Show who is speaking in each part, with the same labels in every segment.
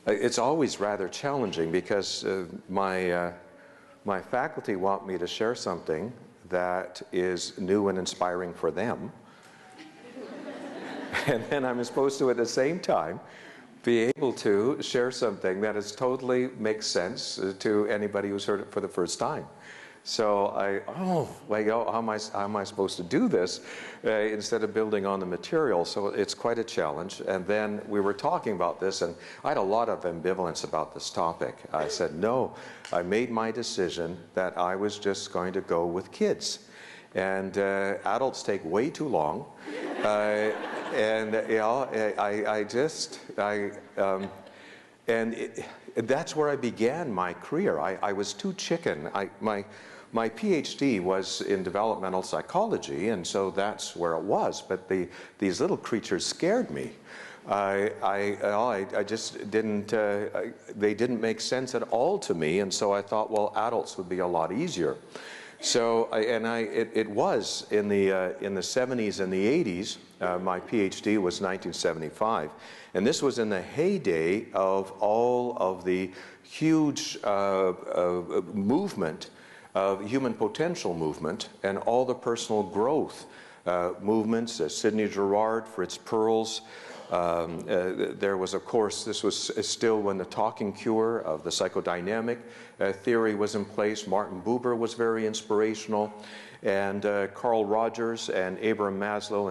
Speaker 1: It's always rather challenging because my faculty want me to share something that is new and inspiring for them. And then I'm supposed to, at the same time, be able to share something that is totally makes sense to anybody who's heard it for the first time. So how am I supposed to do this instead of building on the material? So it's quite a challenge. And then we were talking about this, and I had a lot of ambivalence about this topic. I said, no, I made my decision that I was just going to go with kids. And adults take way too long. And you know, that's where I began my career. I was too chicken. My PhD was in developmental psychology, and so that's where it was. But these little creatures scared me. I just didn't. They didn't make sense at all to me, and so I thought, well, adults would be a lot easier. So, it was in the 70s and the 80s. My PhD was 1975, and this was in the heyday of all of the huge movement of human potential movement and all the personal growth movements. Sidney Girard, Fritz Perls. There was, of course, this was still when the talking cure of the psychodynamic theory was in place. Martin Buber was very inspirational, and Carl Rogers and Abraham Maslow,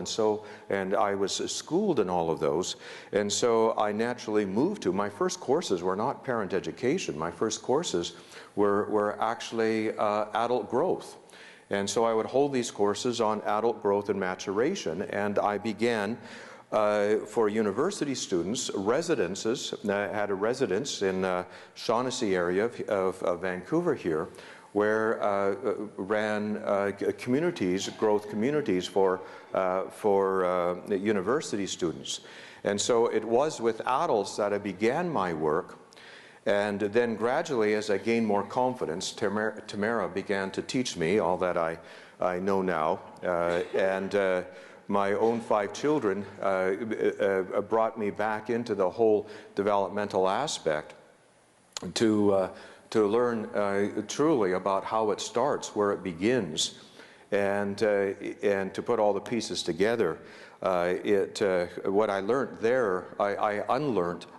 Speaker 1: and I was schooled in all of those, and so I naturally moved to, my first courses were not parent education. My first courses were actually adult growth. And so I would hold these courses on adult growth and maturation, and I began for university students, residences. I had a residence in Shaughnessy area of Vancouver here, where ran communities, growth communities for university students. And so it was with adults that I began my work. And then gradually, as I gained more confidence, Tamara began to teach me all that I know now. My own 5 children brought me back into the whole developmental aspect to learn truly about how it starts, where it begins, and to put all the pieces together. What I learned there, I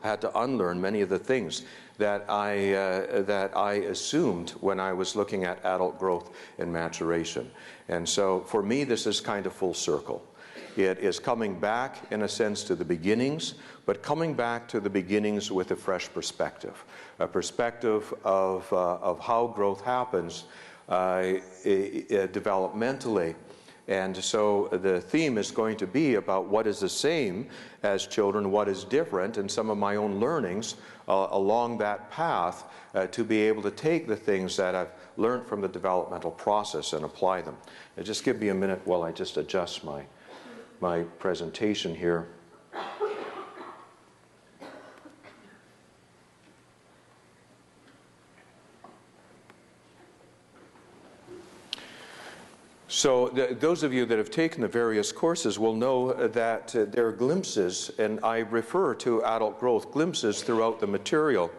Speaker 1: had to unlearn many of the things that I assumed when I was looking at adult growth and maturation. And so for me, this is kind of full circle. It is coming back, in a sense, to the beginnings, but coming back to the beginnings with a fresh perspective, a perspective of how growth happens developmentally. And so the theme is going to be about what is the same as children, what is different, and some of my own learnings along that path to be able to take the things that I've learned from the developmental process and apply them. And just give me a minute while I just adjust my presentation here. So those of you that have taken the various courses will know that there are glimpses, and I refer to adult growth, glimpses throughout the material,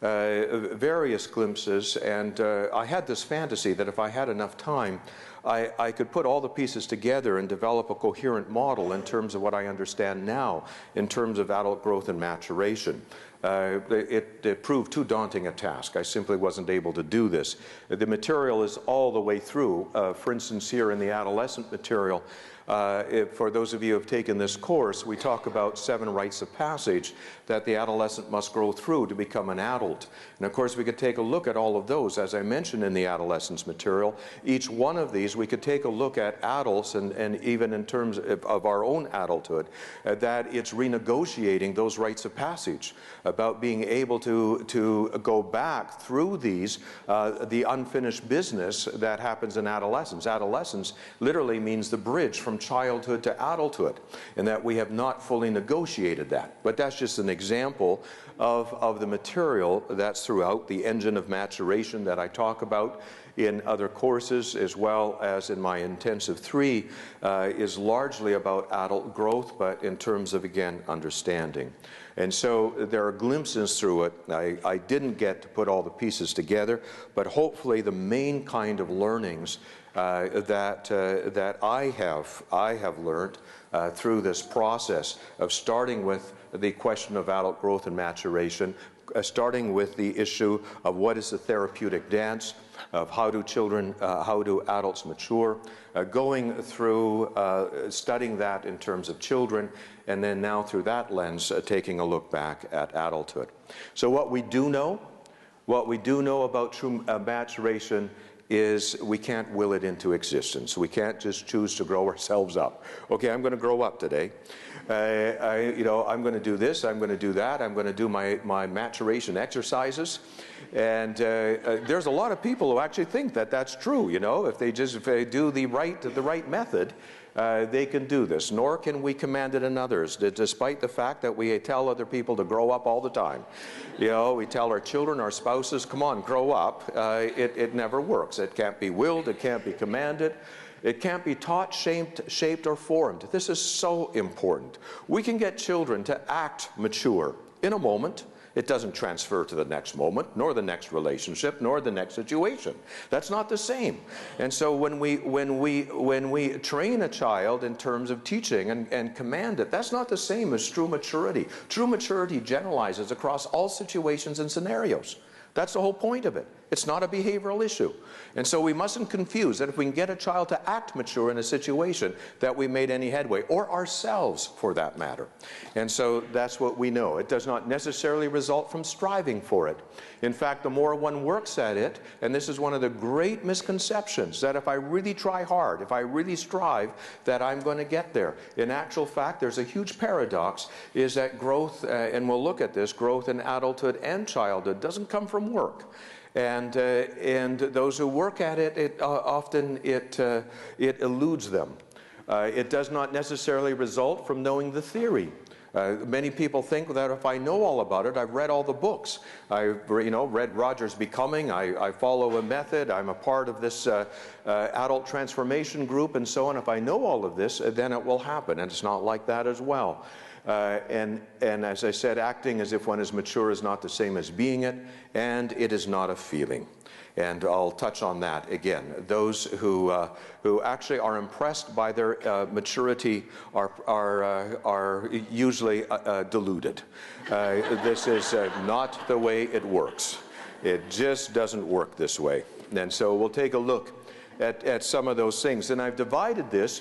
Speaker 1: various glimpses, and I had this fantasy that if I had enough time, I could put all the pieces together and develop a coherent model in terms of what I understand now in terms of adult growth and maturation. It proved too daunting a task. I simply wasn't able to do this. The material is all the way through. For instance, here in the adolescent material, for those of you who have taken this course, we talk about 7 rites of passage that the adolescent must go through to become an adult. And of course, we could take a look at all of those, as I mentioned in the adolescence material. Each one of these, we could take a look at adults, and even in terms of our own adulthood, that it's renegotiating those rites of passage, about being able to go back through these, the unfinished business that happens in adolescence. Adolescence literally means the bridge from from childhood to adulthood, and that we have not fully negotiated that. But that's just an example of the material that's throughout the engine of maturation that I talk about in other courses, as well as in my Intensive 3, is largely about adult growth, but in terms of, again, understanding. And so there are glimpses through it. I didn't get to put all the pieces together, but hopefully the main kind of learnings that I have learned through this process of starting with the question of adult growth and maturation, starting with the issue of what is the therapeutic dance, of how do adults mature, going through studying that in terms of children, and then now through that lens taking a look back at adulthood. So what we do know about true maturation is we can't will it into existence. We can't just choose to grow ourselves up. Okay, I'm going to grow up today. I'm going to do this, I'm going to do that, I'm going to do my maturation exercises. And there's a lot of people who actually think that that's true, you know, if they do the right method, they can do this. Nor can we command it in others, despite the fact that we tell other people to grow up all the time. You know, we tell our children, our spouses, come on, grow up. It never works. It can't be willed, it can't be commanded. It can't be taught, shaped, or formed. This is so important. We can get children to act mature in a moment. It doesn't transfer to the next moment, nor the next relationship, nor the next situation. That's not the same. And so when we train a child in terms of teaching and command it, that's not the same as true maturity. True maturity generalizes across all situations and scenarios. That's the whole point of it. It's not a behavioral issue. And so we mustn't confuse that if we can get a child to act mature in a situation that we made any headway, or ourselves for that matter. And so that's what we know. It does not necessarily result from striving for it. In fact, the more one works at it, and this is one of the great misconceptions, that if I really try hard, if I really strive, that I'm going to get there. In actual fact, there's a huge paradox, is that growth, and we'll look at this, growth in adulthood and childhood doesn't come from work. And those who work at it, often it eludes them. It does not necessarily result from knowing the theory. Many people think that if I know all about it, I've read all the books. I've read Roger's Becoming, I follow a method, I'm a part of this adult transformation group and so on. If I know all of this, then it will happen. And it's not like that as well. And as I said, acting as if one is mature is not the same as being it, and it is not a feeling. And I'll touch on that again. Those who actually are impressed by their maturity are usually deluded. This is not the way it works. It just doesn't work this way. And so we'll take a look at some of those things. And I've divided this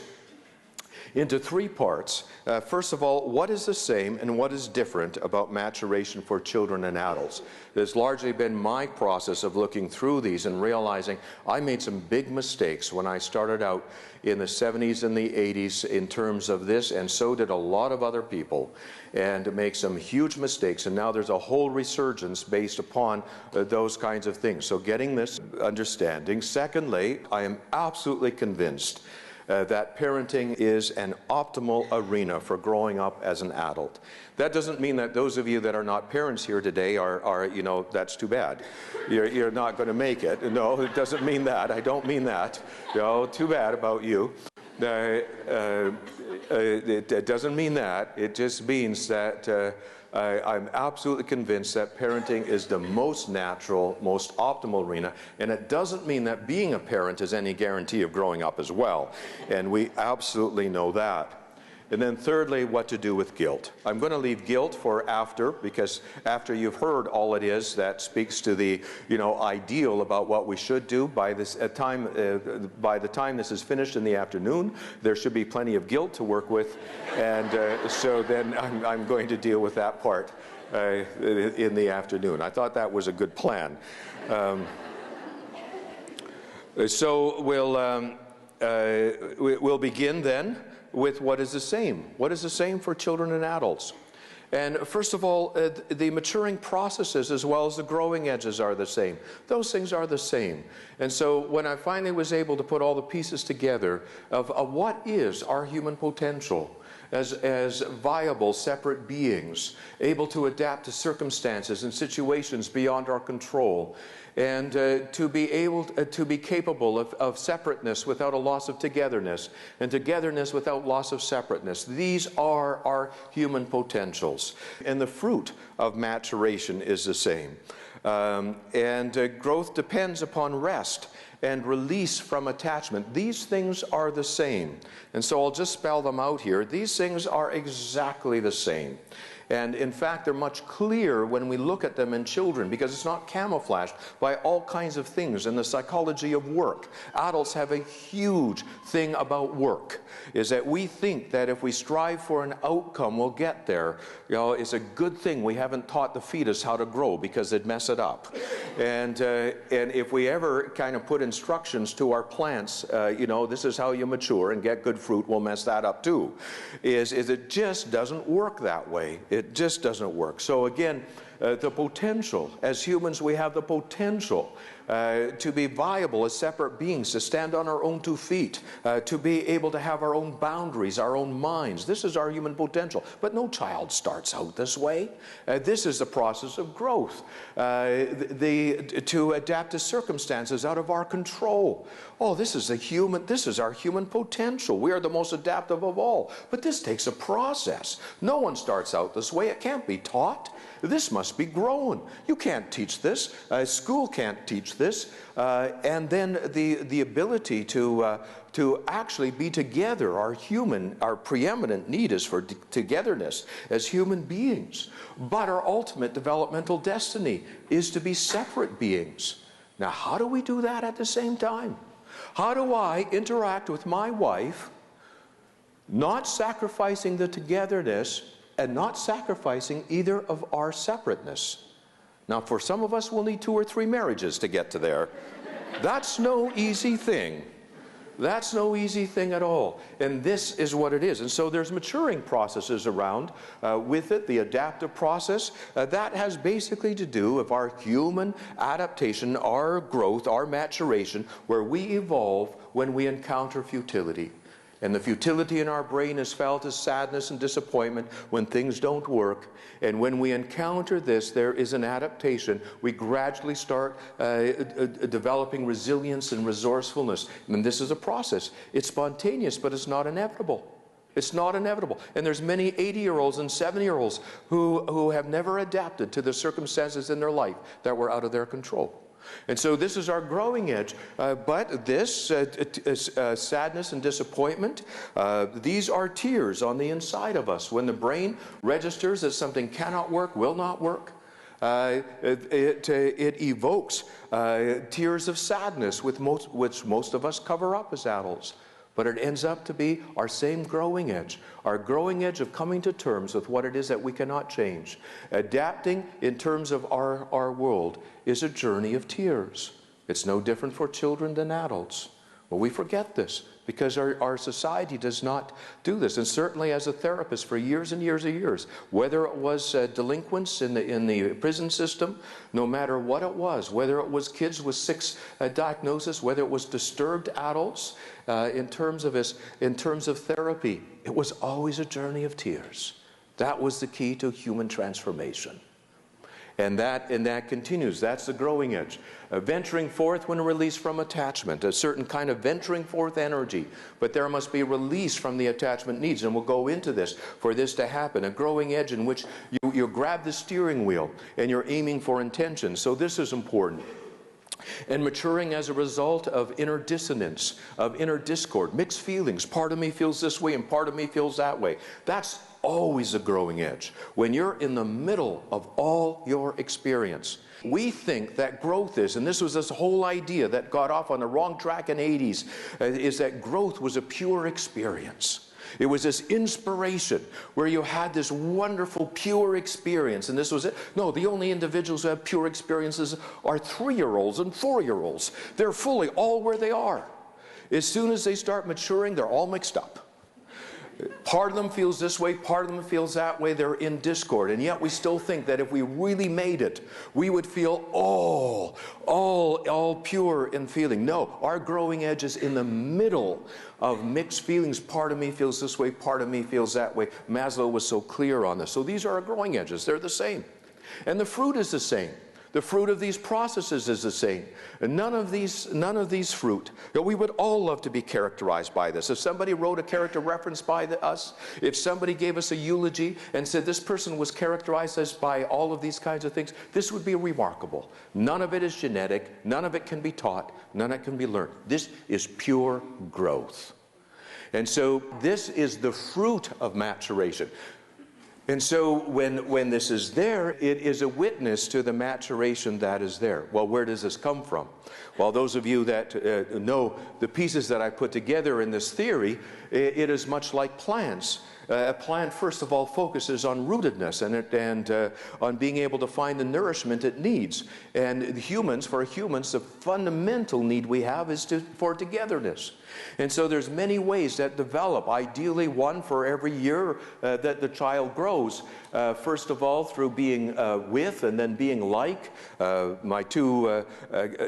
Speaker 1: into three parts. First of all, what is the same and what is different about maturation for children and adults? It's largely been my process of looking through these and realizing I made some big mistakes when I started out in the 70s and the 80s in terms of this, and so did a lot of other people, and make some huge mistakes. And now there's a whole resurgence based upon those kinds of things. So getting this understanding. Secondly, I am absolutely convinced that parenting is an optimal arena for growing up as an adult. That doesn't mean that those of you that are not parents here today are that's too bad. You're not going to make it. No, it doesn't mean that. I don't mean that. Too bad about you. It doesn't mean that. It just means that I'm absolutely convinced that parenting is the most natural, most optimal arena, and it doesn't mean that being a parent is any guarantee of growing up as well, and we absolutely know that. And then thirdly, what to do with guilt. I'm going to leave guilt for after, because after you've heard all it is that speaks to the ideal about what we should do, by the time this is finished in the afternoon, there should be plenty of guilt to work with, and so then I'm going to deal with that part in the afternoon. I thought that was a good plan. So we'll begin then with what is the same. What is the same for children and adults? And first of all, the maturing processes as well as the growing edges are the same. Those things are the same. And so when I finally was able to put all the pieces together of what is our human potential as viable, separate beings, able to adapt to circumstances and situations beyond our control, and to be able to be capable of separateness without a loss of togetherness, and togetherness without loss of separateness. These are our human potentials. And the fruit of maturation is the same. Growth depends upon rest and release from attachment. These things are the same. And so I'll just spell them out here. These things are exactly the same. And in fact, they're much clearer when we look at them in children, because it's not camouflaged by all kinds of things in the psychology of work. Adults have a huge thing about work, is that we think that if we strive for an outcome, we'll get there. You know, it's a good thing we haven't taught the fetus how to grow, because they'd mess it up. And if we ever kind of put instructions to our plants, you know, this is how you mature and get good fruit, we'll mess that up too. Is it just doesn't work that way. It just doesn't work. So again, the potential, as humans we have the potential to be viable as separate beings, to stand on our own 2 feet, to be able to have our own boundaries, our own minds. This is our human potential. But no child starts out this way. This is the process of growth, to adapt to circumstances out of our control. Oh, this is our human potential. We are the most adaptive of all. But this takes a process. No one starts out this way. It can't be taught. This must be grown. You can't teach this. School can't teach this. And then the ability to actually be together, our preeminent need is for togetherness as human beings. But our ultimate developmental destiny is to be separate beings. Now, how do we do that at the same time? How do I interact with my wife, not sacrificing the togetherness and not sacrificing either of our separateness? Now, for some of us, we'll need 2 or 3 marriages to get to there. That's no easy thing. That's no easy thing at all. And this is what it is. And so there's maturing processes around with it, the adaptive process. That has basically to do with our human adaptation, our growth, our maturation, where we evolve when we encounter futility. And the futility in our brain is felt as sadness and disappointment when things don't work. And when we encounter this, there is an adaptation. We gradually start developing resilience and resourcefulness. And this is a process. It's spontaneous, but it's not inevitable. It's not inevitable. And there's many 80-year-olds and 70-year-olds who have never adapted to the circumstances in their life that were out of their control. And so this is our growing edge. But this sadness and disappointment, these are tears on the inside of us. When the brain registers that something cannot work, will not work, it evokes tears of sadness, which most of us cover up as adults. But it ends up to be our same growing edge of coming to terms with what it is that we cannot change. Adapting in terms of our world is a journey of tears. It's no different for children than adults. Well, we forget this because our society does not do this. And certainly as a therapist for years and years and years, whether it was delinquents in the prison system, no matter what it was, whether it was kids with 6 diagnoses, whether it was disturbed adults, in terms of therapy, it was always a journey of tears. That was the key to human transformation. And that continues. That's the growing edge. Venturing forth when released from attachment, a certain kind of venturing forth energy. But there must be release from the attachment needs. And we'll go into this for this to happen. A growing edge in which you grab the steering wheel and you're aiming for intention. So this is important. And maturing as a result of inner dissonance, of inner discord, mixed feelings. Part of me feels this way and part of me feels that way. That's always a growing edge. When you're in the middle of all your experience, we think that growth is, and this was this whole idea that got off on the wrong track in the 80s, is that growth was a pure experience. It was this inspiration where you had this wonderful pure experience, and this was it. No, the only individuals who have pure experiences are 3-year-olds and 4-year-olds. They're fully all where they are. As soon as they start maturing, they're all mixed up. Part of them feels this way, part of them feels that way. They're in discord. And yet we still think that if we really made it, we would feel all pure in feeling. No, our growing edge is in the middle of mixed feelings. Part of me feels this way, part of me feels that way. Maslow was so clear on this. So these are our growing edges. They're the same. And the fruit is the same. The fruit of these processes is the same. And none of these fruit. We would all love to be characterized by this. If somebody wrote a character reference by us, if somebody gave us a eulogy and said this person was characterized as by all of these kinds of things, this would be remarkable. None of it is genetic. None of it can be taught. None of it can be learned. This is pure growth. And so this is the fruit of maturation. And so when this is there, it is a witness to the maturation that is there. Well, where does this come from? Well, those of you that know the pieces that I put together in this theory, it is much like plants. A plant, first of all, focuses on rootedness and on being able to find the nourishment it needs. And for humans, the fundamental need we have is for togetherness. And so there's many ways that develop, ideally one for every year that the child grows. First of all, through being with and then being like. My two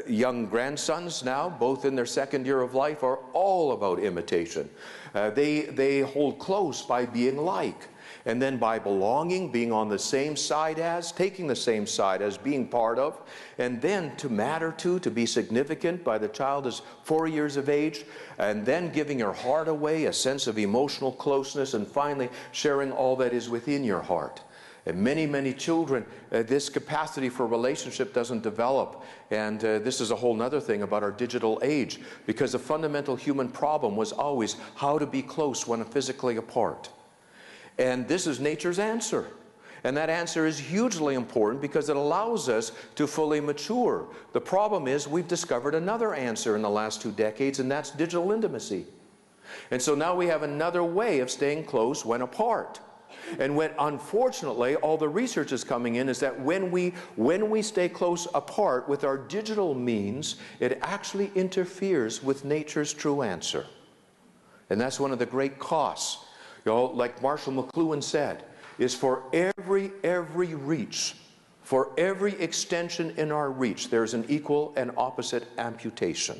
Speaker 1: young grandsons now, both in their second year of life, are all about imitation. They hold close by being like. And then by belonging, being on the same side as, taking the same side as, being part of, and then to matter to be significant by the child is 4 years of age, and then giving your heart away, a sense of emotional closeness, and finally sharing all that is within your heart. And many children, this capacity for relationship doesn't develop. And this is a whole other thing about our digital age, because the fundamental human problem was always how to be close when physically apart. And this is nature's answer. And that answer is hugely important because it allows us to fully mature. The problem is we've discovered another answer in the last 2 decades, and that's digital intimacy. And so now we have another way of staying close when apart. And unfortunately, all the research is coming in is that when we stay close apart with our digital means, it actually interferes with nature's true answer. And that's one of the great costs. Like Marshall McLuhan said, is for every reach, for every extension in our reach, there's an equal and opposite amputation.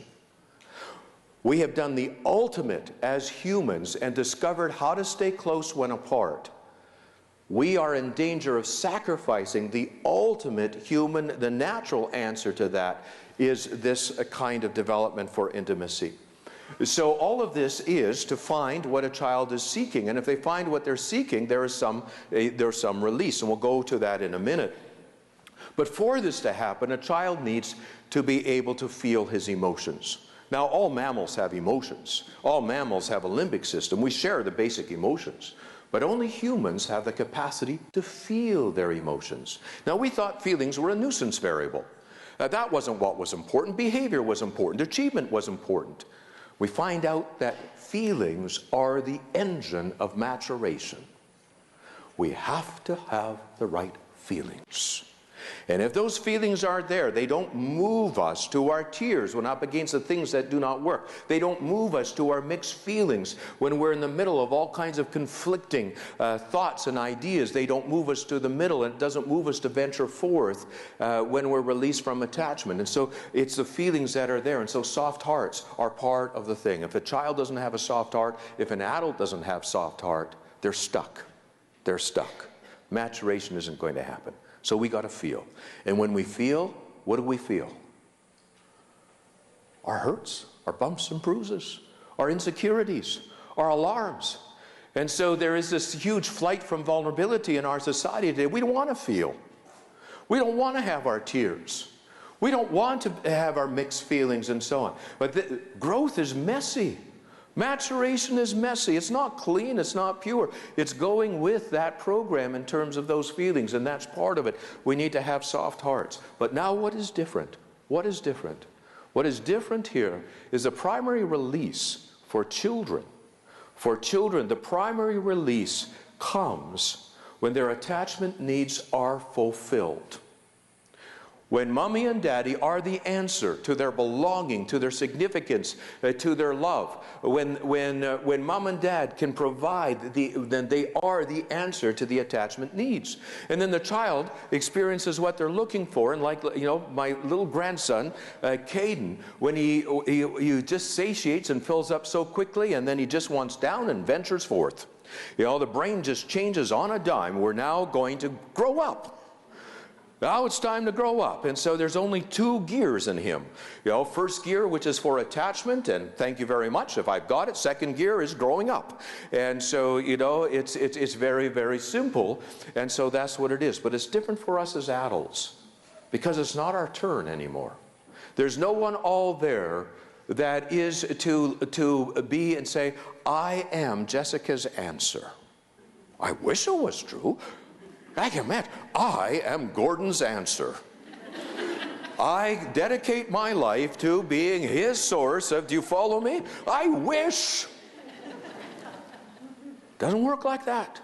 Speaker 1: We have done the ultimate as humans and discovered how to stay close when apart. We are in danger of sacrificing the ultimate human, the natural answer to that is this kind of development for intimacy. So all of this is to find what a child is seeking, and if they find what they're seeking, there's some release, and we'll go to that in a minute. But for this to happen, a child needs to be able to feel his emotions. Now, all mammals have emotions. All mammals have a limbic system. We share the basic emotions. But only humans have the capacity to feel their emotions. Now, we thought feelings were a nuisance variable. That wasn't what was important. Behavior was important. Achievement was important. We find out that feelings are the engine of maturation. We have to have the right feelings. And if those feelings aren't there, they don't move us to our tears when up against the things that do not work. They don't move us to our mixed feelings when we're in the middle of all kinds of conflicting thoughts and ideas. They don't move us to the middle, and it doesn't move us to venture forth when we're released from attachment. And so it's the feelings that are there. And so soft hearts are part of the thing. If a child doesn't have a soft heart, if an adult doesn't have soft heart, they're stuck. They're stuck. Maturation isn't going to happen. So we got to feel. And when we feel, what do we feel? Our hurts, our bumps and bruises, our insecurities, our alarms. And so there is this huge flight from vulnerability in our society today. We don't want to feel. We don't want to have our tears. We don't want to have our mixed feelings and so on. But growth is messy. Maturation is messy. It's not clean. It's not pure. It's going with that program in terms of those feelings, and that's part of it. We need to have soft hearts. But now what is different? What is different? What is different here is the primary release for children. For children, the primary release comes when their attachment needs are fulfilled. When mommy and daddy are the answer to their belonging, to their significance, to their love. When mom and dad can provide, then they are the answer to the attachment needs. And then the child experiences what they're looking for. And like, you know, my little grandson, Caden, when he just satiates and fills up so quickly, and then he just wants down and ventures forth. You know, the brain just changes on a dime. We're now going to grow up. Now it's time to grow up. And so there's only 2 gears in him. You know, first gear, which is for attachment, and thank you very much if I've got it. Second gear is growing up. And so, you know, it's very, very simple. And so that's what it is. But it's different for us as adults because it's not our turn anymore. There's no one all there that is to be and say, I am Jessica's answer. I wish it was true. I can imagine, I am Gordon's answer. I dedicate my life to being his source of, do you follow me? I wish. Doesn't work like that.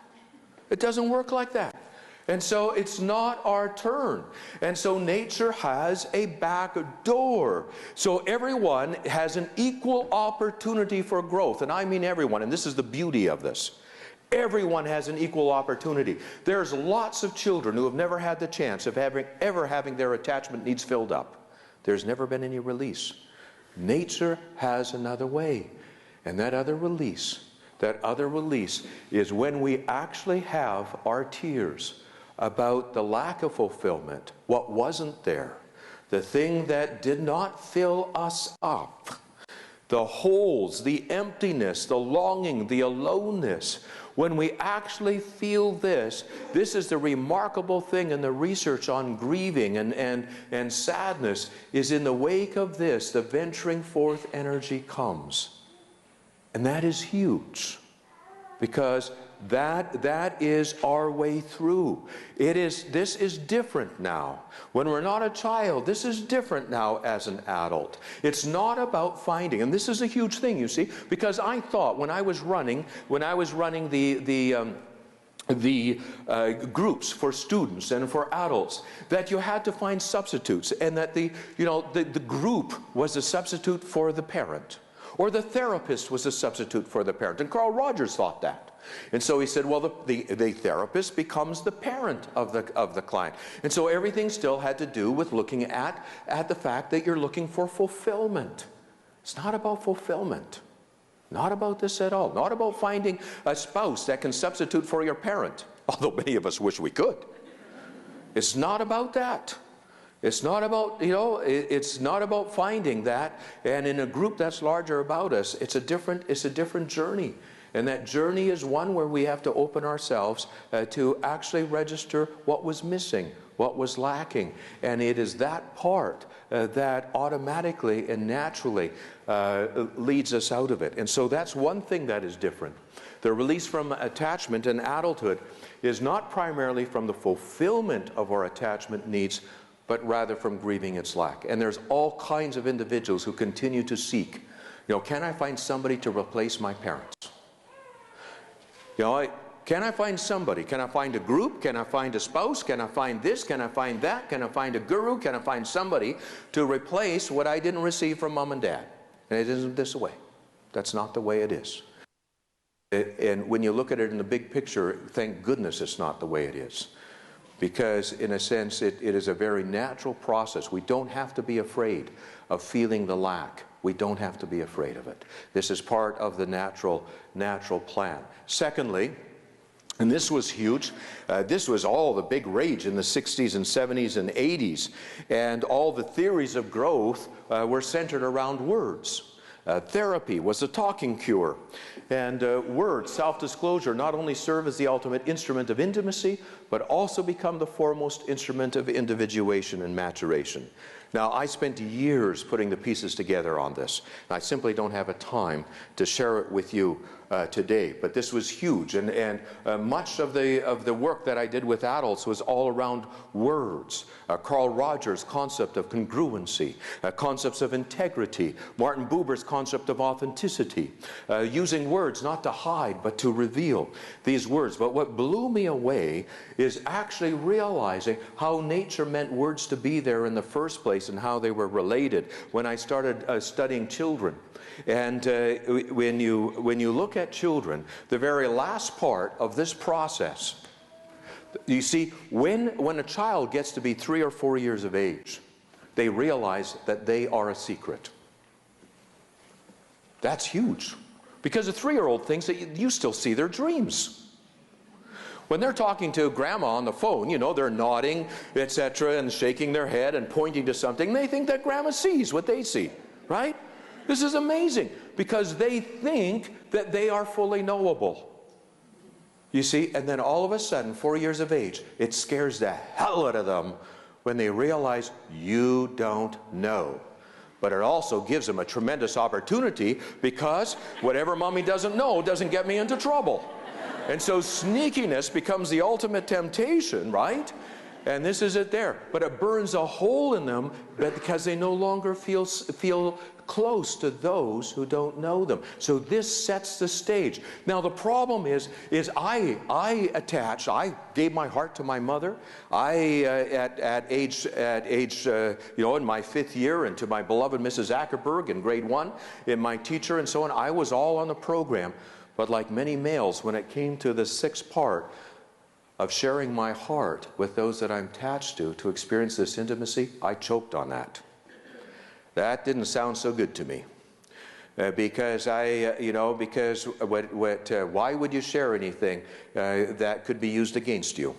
Speaker 1: It doesn't work like that. And so it's not our turn. And so nature has a back door. So everyone has an equal opportunity for growth. And I mean everyone. And this is the beauty of this. Everyone has an equal opportunity. There's lots of children who have never had the chance of ever having their attachment needs filled up. There's never been any release. Nature has another way. And that other release is when we actually have our tears about the lack of fulfillment, what wasn't there, the thing that did not fill us up, the holes, the emptiness, the longing, the aloneness. When we actually feel this is the remarkable thing in the research on grieving and sadness, is in the wake of this, the venturing forth energy comes. And that is huge, because that is our way through. This is different now. When we're not a child, this is different now as an adult. It's not about finding, and this is a huge thing, you see, because I thought when I was running the groups for students and for adults, that you had to find substitutes, and that the group was a substitute for the parent, or the therapist was a substitute for the parent. And Carl Rogers thought that. And so he said, well, the therapist becomes the parent of the client. And so everything still had to do with looking at the fact that you're looking for fulfillment. It's not about fulfillment. Not about this at all. Not about finding a spouse that can substitute for your parent, although many of us wish we could. It's not about that. It's not about, it's not about finding that. And in a group that's larger about us, it's a different journey. And that journey is one where we have to open ourselves to actually register what was missing, what was lacking. And it is that part that automatically and naturally leads us out of it. And so that's one thing that is different. The release from attachment in adulthood is not primarily from the fulfillment of our attachment needs, but rather from grieving its lack. And there's all kinds of individuals who continue to seek, can I find somebody to replace my parents? Can I find somebody? Can I find a group? Can I find a spouse? Can I find this? Can I find that? Can I find a guru? Can I find somebody to replace what I didn't receive from mom and dad? And it isn't this way. That's not the way it is. And when you look at it in the big picture, thank goodness it's not the way it is. Because in a sense, it is a very natural process. We don't have to be afraid of feeling the lack. We don't have to be afraid of it. This is part of the natural plan. Secondly, and this was huge, this was all the big rage in the 60s and 70s and 80s, and all the theories of growth were centered around words. Therapy was a talking cure, and words, self-disclosure, not only serve as the ultimate instrument of intimacy, but also become the foremost instrument of individuation and maturation. Now, I spent years putting the pieces together on this, and I simply don't have a time to share it with you today, but this was huge, and much of the work that I did with adults was all around words. Carl Rogers' concept of congruency, concepts of integrity, Martin Buber's concept of authenticity, using words not to hide but to reveal these words. But what blew me away is actually realizing how nature meant words to be there in the first place and how they were related. When I started studying children, and when you look at children, the very last part of this process, you see, when a child gets to be 3 or 4 years of age, they realize that they are a secret. That's huge. Because a 3-year-old thinks that you still see their dreams. When they're talking to grandma on the phone, you know, they're nodding, etc., and shaking their head and pointing to something. They think that grandma sees what they see, right? This is amazing because they think that they are fully knowable. You see, and then all of a sudden, 4 years of age, it scares the hell out of them when they realize you don't know. But it also gives them a tremendous opportunity because whatever mommy doesn't know doesn't get me into trouble. And so sneakiness becomes the ultimate temptation, right? And this is it there. But it burns a hole in them because they no longer feel close to those who don't know them. So this sets the stage. Now the problem is I gave my heart to my mother. At age you know, in my 5th year, and to my beloved Mrs. Ackerberg in grade 1, in my teacher and so on, I was all on the program. But like many males, when it came to the 6th part of sharing my heart with those that I'm attached to experience this intimacy, I choked on that. That didn't sound so good to me. Because why would you share anything that could be used against you?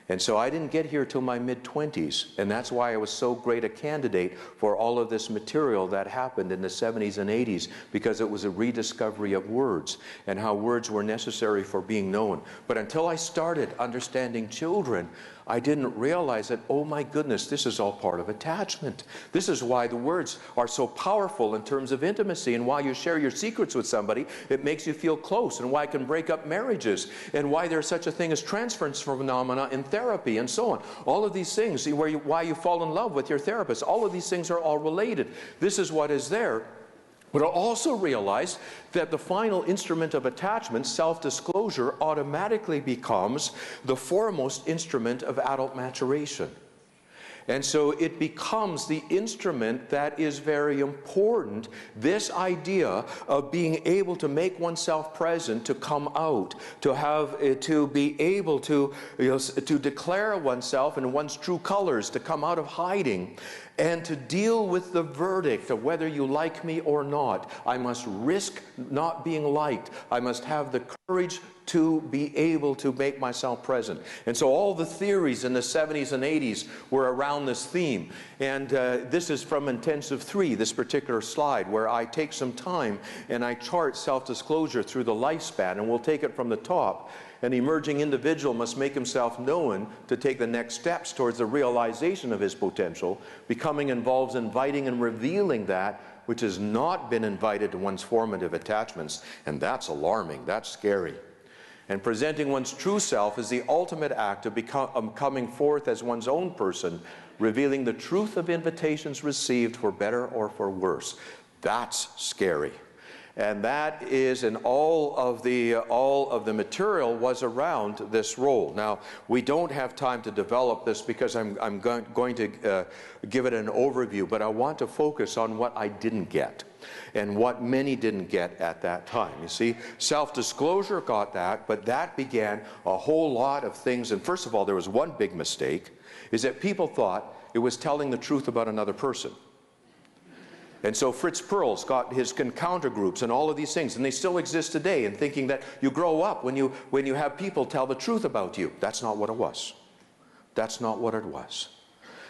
Speaker 1: And so I didn't get here till my mid-20s, and that's why I was so great a candidate for all of this material that happened in the 70s and 80s, because it was a rediscovery of words and how words were necessary for being known. But until I started understanding children, I didn't realize that, oh my goodness, this is all part of attachment. This is why the words are so powerful in terms of intimacy, and why you share your secrets with somebody, it makes you feel close, and why it can break up marriages, and why there's such a thing as transference phenomena in therapy, and so on. All of these things, why you fall in love with your therapist, all of these things are all related. This is what is there. But I also realized that the final instrument of attachment, self-disclosure, automatically becomes the foremost instrument of adult maturation. And so it becomes the instrument that is very important, this idea of being able to make oneself present, to come out, to be able to, to declare oneself in one's true colors, to come out of hiding, and to deal with the verdict of whether you like me or not. I must risk not being liked. I must have the courage to be able to make myself present. And so all the theories in the 70s and 80s were around this theme. And this is from Intensive 3, this particular slide, where I take some time and I chart self-disclosure through the lifespan. And we'll take it from the top. An emerging individual must make himself known to take the next steps towards the realization of his potential. Becoming involves inviting and revealing that which has not been invited to one's formative attachments. And that's alarming. That's scary. And presenting one's true self is the ultimate act of coming forth as one's own person, revealing the truth of invitations received for better or for worse. That's scary. And that is, and all of the material was around this role. Now, we don't have time to develop this because I'm going to give it an overview, but I want to focus on what I didn't get and what many didn't get at that time. You see, self-disclosure got that, but that began a whole lot of things. And first of all, there was one big mistake, is that people thought it was telling the truth about another person. And so Fritz Perls got his encounter groups and all of these things, and they still exist today, and thinking that you grow up when you have people tell the truth about you. That's not what it was. That's not what it was.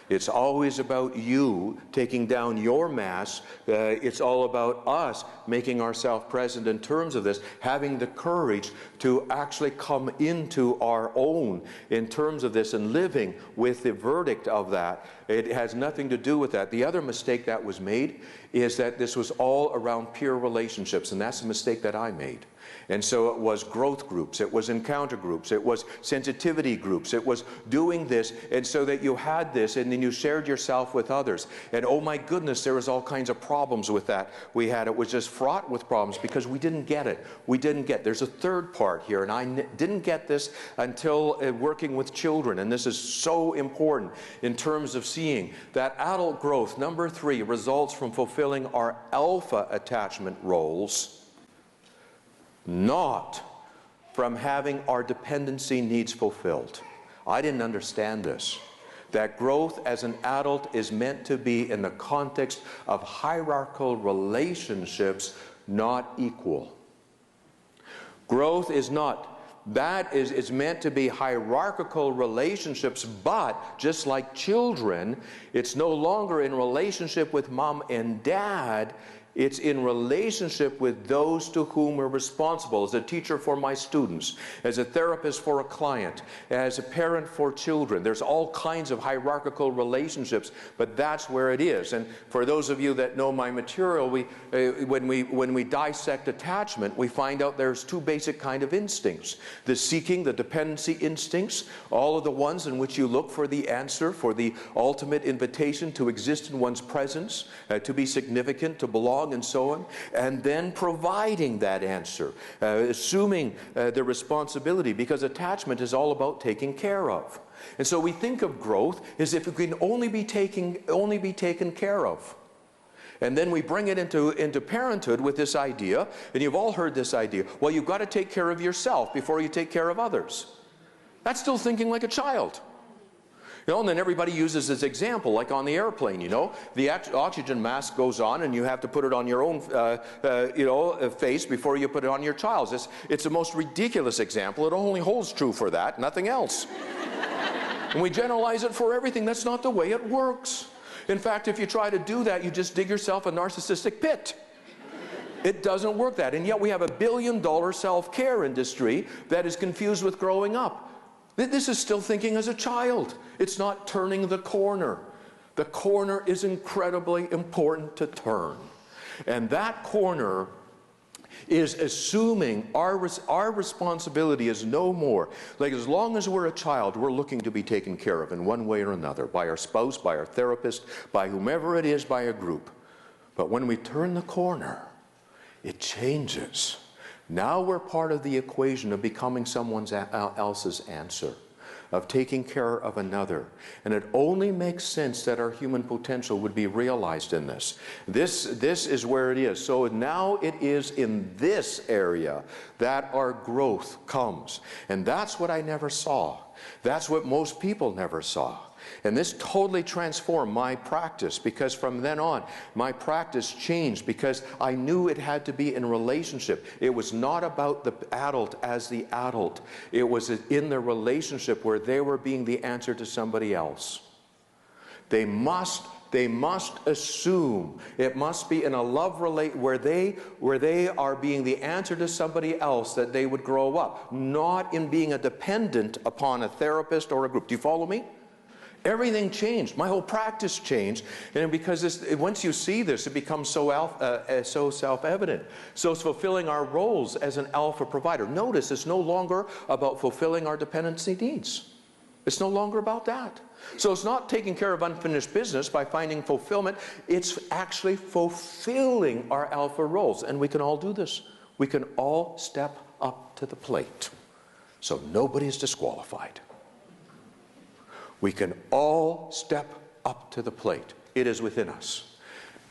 Speaker 1: It's always about you taking down your mask. It's all about us making ourselves present in terms of this, having the courage to actually come into our own in terms of this and living with the verdict of that. It has nothing to do with that. The other mistake that was made is that this was all around peer relationships, and that's a mistake that I made. And so it was growth groups, it was encounter groups, it was sensitivity groups, it was doing this, and so that you had this, and then you shared yourself with others. And oh my goodness, there was all kinds of problems with that. We had, it was just fraught with problems because we didn't get it. We didn't get, there's a third part here, and I didn't get this until working with children, and this is so important in terms of seeing that adult growth, number 3, results from fulfilling our alpha attachment roles, not from having our dependency needs fulfilled. I didn't understand this. That growth as an adult is meant to be in the context of hierarchical relationships, not equal. Growth is not, that is meant to be hierarchical relationships, but just like children, it's no longer in relationship with mom and dad. It's in relationship with those to whom we're responsible, as a teacher for my students, as a therapist for a client, as a parent for children. There's all kinds of hierarchical relationships, but that's where it is. And for those of you that know my material, when we dissect attachment, we find out there's 2 basic kind of instincts. The seeking, the dependency instincts, all of the ones in which you look for the answer, for the ultimate invitation to exist in one's presence, to be significant, to belong, and so on, and then providing that answer, assuming the responsibility, because attachment is all about taking care of. And so we think of growth as if it can only be taken care of. And then we bring it into parenthood with this idea, and you've all heard this idea, well, you've got to take care of yourself before you take care of others. That's still thinking like a child. You know, and then everybody uses this example, like on the airplane, you know. The oxygen mask goes on, and you have to put it on your own, face before you put it on your child's. It's the most ridiculous example. It only holds true for that, nothing else. And we generalize it for everything. That's not the way it works. In fact, if you try to do that, you just dig yourself a narcissistic pit. It doesn't work that. And yet we have a $1 billion self-care industry that is confused with growing up. This is still thinking as a child. It's not turning the corner. The corner is incredibly important to turn. And that corner is assuming our responsibility is no more. Like, as long as we're a child, we're looking to be taken care of in one way or another, by our spouse, by our therapist, by whomever it is, by a group. But when we turn the corner, it changes. Now we're part of the equation of becoming someone else's answer, of taking care of another. And it only makes sense that our human potential would be realized in this. This is where it is. So now it is in this area that our growth comes. And that's what I never saw. That's what most people never saw. And this totally transformed my practice, because from then on, my practice changed, because I knew it had to be in relationship. It was not about the adult as the adult. It was in the relationship where they were being the answer to somebody else. They must assume, it must be in a love relate where they are being the answer to somebody else, that they would grow up, not in being a dependent upon a therapist or a group. Do you follow me? Everything changed. My whole practice changed. And because once you see this, it becomes so self-evident. So it's fulfilling our roles as an alpha provider. Notice, it's no longer about fulfilling our dependency needs. It's no longer about that. So it's not taking care of unfinished business by finding fulfillment. It's actually fulfilling our alpha roles. And we can all do this. We can all step up to the plate. So nobody's disqualified. We can all step up to the plate. It is within us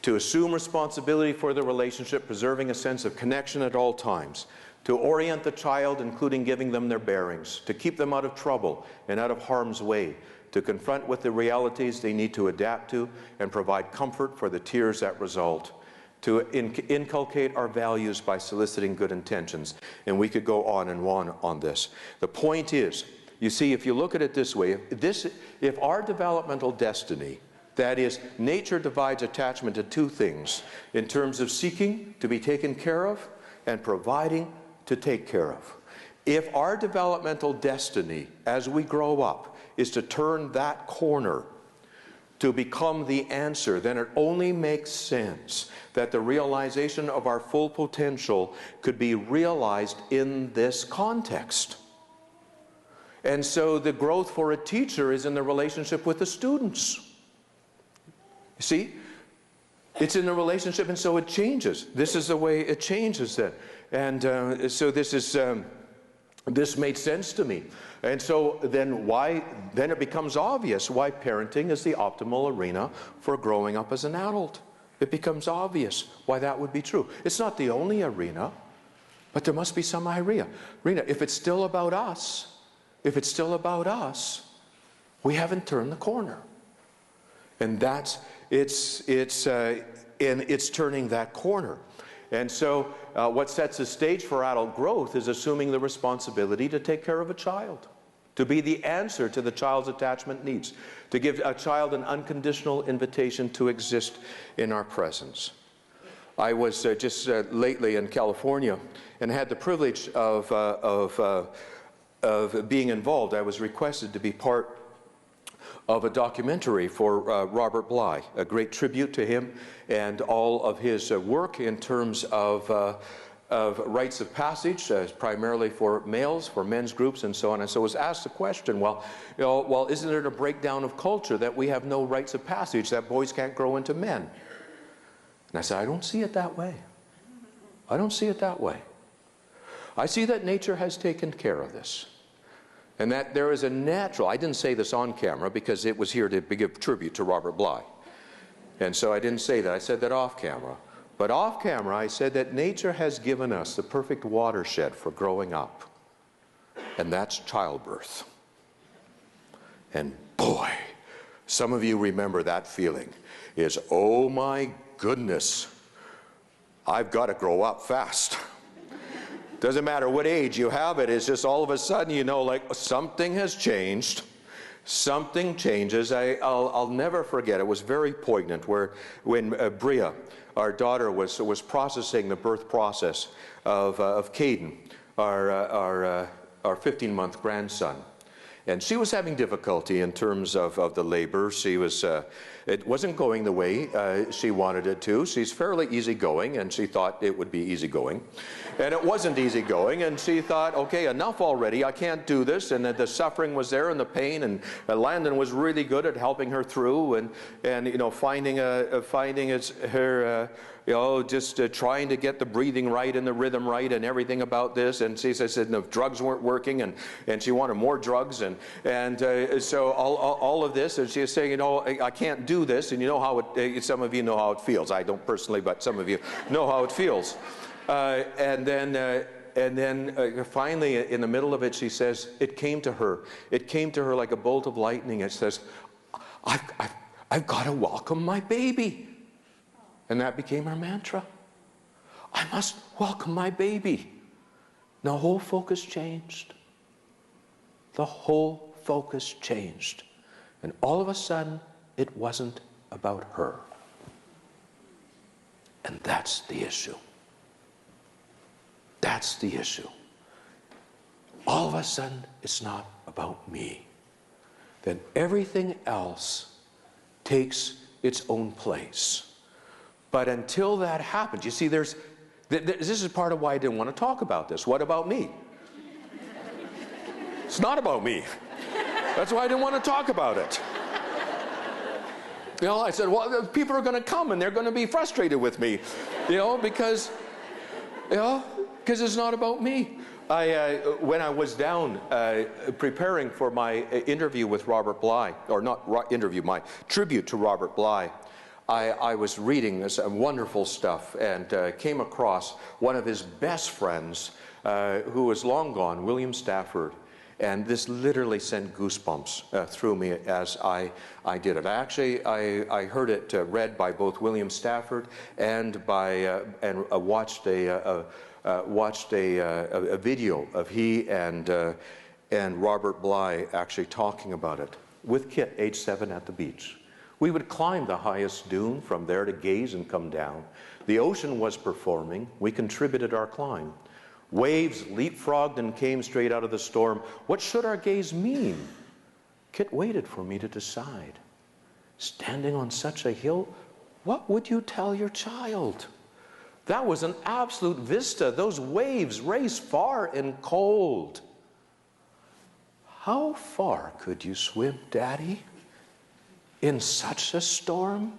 Speaker 1: to assume responsibility for the relationship, preserving a sense of connection at all times, to orient the child, including giving them their bearings, to keep them out of trouble and out of harm's way, to confront with the realities they need to adapt to, and provide comfort for the tears that result, to inculcate our values by soliciting good intentions. And we could go on and on this. The point is, you see, if you look at it this way, if our developmental destiny, that is, nature divides attachment into 2 things, in terms of seeking to be taken care of and providing to take care of. If our developmental destiny as we grow up is to turn that corner, to become the answer, then it only makes sense that the realization of our full potential could be realized in this context. And so the growth for a teacher is in the relationship with the students. You see? It's in the relationship, and so it changes. This is the way it changes then. And so this made sense to me. And so then it becomes obvious why parenting is the optimal arena for growing up as an adult. It becomes obvious why that would be true. It's not the only arena, but there must be some arena. If it's still about us, we haven't turned the corner. And it's turning that corner. And so what sets the stage for adult growth is assuming the responsibility to take care of a child, to be the answer to the child's attachment needs, to give a child an unconditional invitation to exist in our presence. I was just lately in California and had the privilege of being involved. I was requested to be part of a documentary for Robert Bly, a great tribute to him and all of his work in terms of rites of passage, primarily for males, for men's groups, and so on. And so I was asked the question, well, isn't it a breakdown of culture that we have no rites of passage, that boys can't grow into men? And I said, I don't see it that way. I don't see it that way. I see that nature has taken care of this. And that there is a natural, I didn't say this on camera because it was here to give tribute to Robert Bly. And so I didn't say that, I said that off camera. But off camera I said that nature has given us the perfect watershed for growing up. And that's childbirth. And boy, some of you remember that feeling. Is, oh my goodness, I've got to grow up fast. Doesn't matter what age you have it, it's just all of a sudden you know, like, something has changed. Something changes. I'll never forget, it was very poignant when Bria, our daughter, was processing the birth process of Caden, our 15-month grandson. And she was having difficulty in terms of the labor. It wasn't going the way she wanted it to. She's fairly easygoing, and she thought it would be easygoing. And it wasn't easygoing, and she thought, okay, enough already, I can't do this. And the suffering was there and the pain, and Landon was really good at helping her through and you know, finding her, you know, just trying to get the breathing right and the rhythm right and everything about this. And she said no, drugs weren't working, and she wanted more drugs, and so all of this, and she was saying, you know, I can't do this, and you know how it, some of you know how it feels. I don't personally, but some of you know how it feels. And then finally, in the middle of it, she says, it came to her like a bolt of lightning. It says, I've got to welcome my baby. And that became her mantra. I must welcome my baby. The whole focus changed. The whole focus changed. And all of a sudden, it wasn't about her. And that's the issue. That's the issue. All of a sudden, it's not about me. Then everything else takes its own place. But until that happens, you see, this is part of why I didn't want to talk about this. What about me? It's not about me. That's why I didn't want to talk about it. You know, I said, well, people are going to come and they're going to be frustrated with me, you know, because it's not about me. When I was down preparing for my interview with Robert Bly, or not interview, my tribute to Robert Bly, I was reading some wonderful stuff and came across one of his best friends who was long gone, William Stafford. And this literally sent goosebumps through me as I did it. I heard it read by both William Stafford and watched a video of he and Robert Bly actually talking about it with Kit, age 7, at the beach. We would climb the highest dune from there to gaze and come down. The ocean was performing. We contributed our climb. Waves leapfrogged and came straight out of the storm. What should our gaze mean? Kit waited for me to decide. Standing on such a hill, what would you tell your child? That was an absolute vista. Those waves race far and cold. How far could you swim, Daddy, in such a storm?